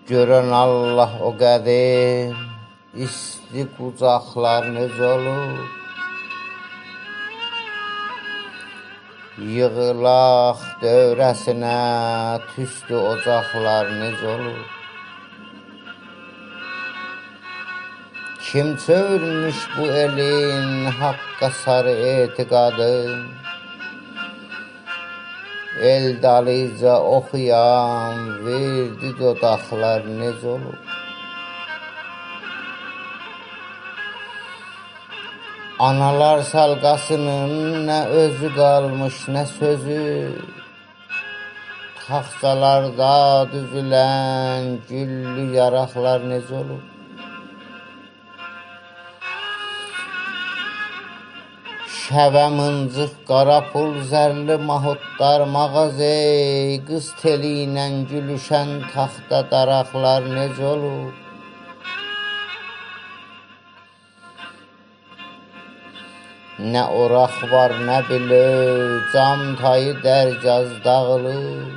Görən Allah o qədim, isti qucaqlar necə olur? Yığılaq dövrəsinə, tüstü ocaqlar necə olur? Kim çevirmiş bu elin haqqa sarı etiqadın? El dalıca oxuyan verdi dodaqlar necə olur? Analar salqasının nə özü qalmış, nə sözü. Taxtalarda düzülən güllü yaraqlar necə olur? Şəvə mıncıq, qara pul, zərli mahudlar mağazey, qız teli ilə gülüşən taxta daraqlar necə olur? Nə oraq var, nə bilöv, cam tayı dərgaz dağılır.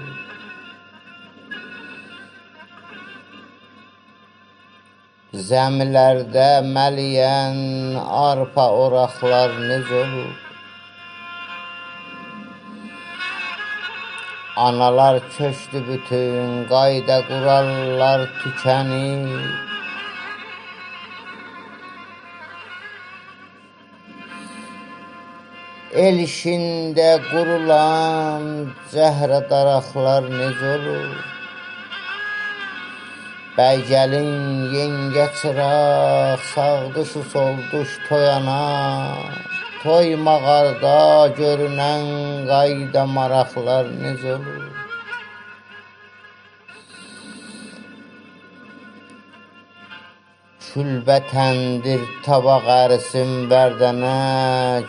Zəmilərdə məliyən arpa oraqlar necə olur? Analar köçdü bütün, qayda qurallar tükənir. El işində qurulan cəhrə daraqlar necə olur? Bəy gəlin, yengə çıraq, sağdış solduş toyana, toy mağarda görünən qayda maraqlar necə olur? Külbə təndir, tabaq ərisin bərdənə,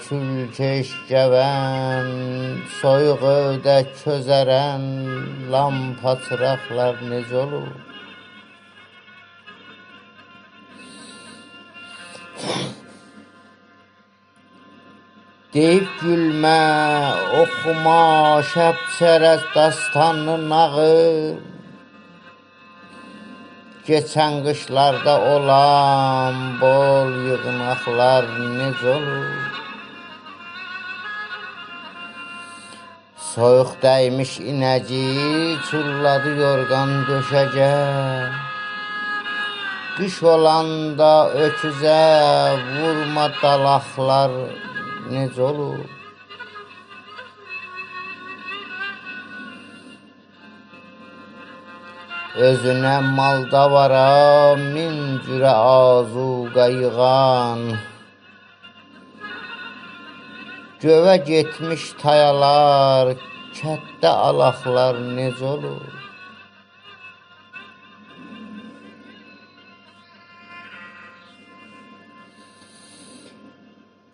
külkeş gəvən, soyuq övdə közərən, lampa çıraqlar necə olur? Deyib gülmə, oxuma, şəbçərəz dastanlı nağıl. Keçən qışlarda olan bol yığınaqlar necə olur? Soyuq dəymiş inəci, çulladı yorğan döşəcə. Qış olanda öküzə vurma dalaqlar necə olur? Özünə malda vara, min cürə azuqa yığan. Gövə getmiş tayalar, kətdə alaqlar necə olur?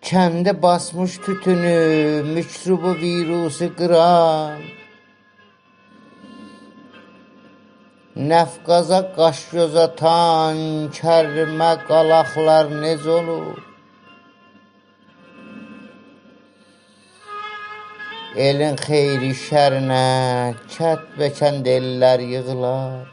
Kəndə basmış tütünü, mikrobu virusu qıran. Nəfqaza qaş göz atan, kərrimə qalaqlar necə olur? Elin xeyri şərinə, kət-bəkənd ellər yığılar.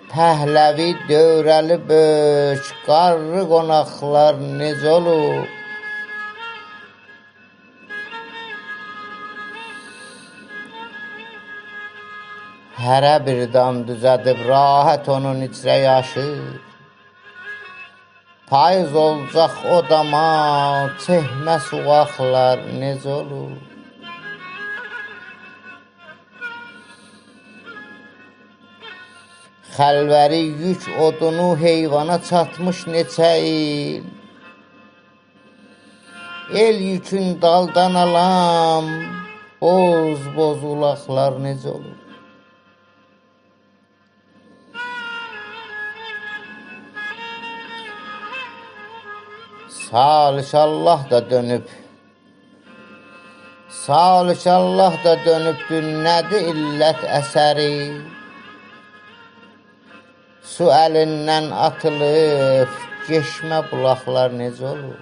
Pəhləvi dövrəli böç, qarlı qonaqlar necə olur? Hərə bir dam düzədib, rahət onun içrə yaşır. Payız olacaq o dama, çehmə suqaqlar necə olur? Xəlvəri yük odunu heyvana çatmış neçə il. El yükün daldan alam, boz ulaqlar necə olur? Salih Allah da dönübdür, nədir illət əsəri? Su əlindən atılıb, geçmə bulaqlar necə olur?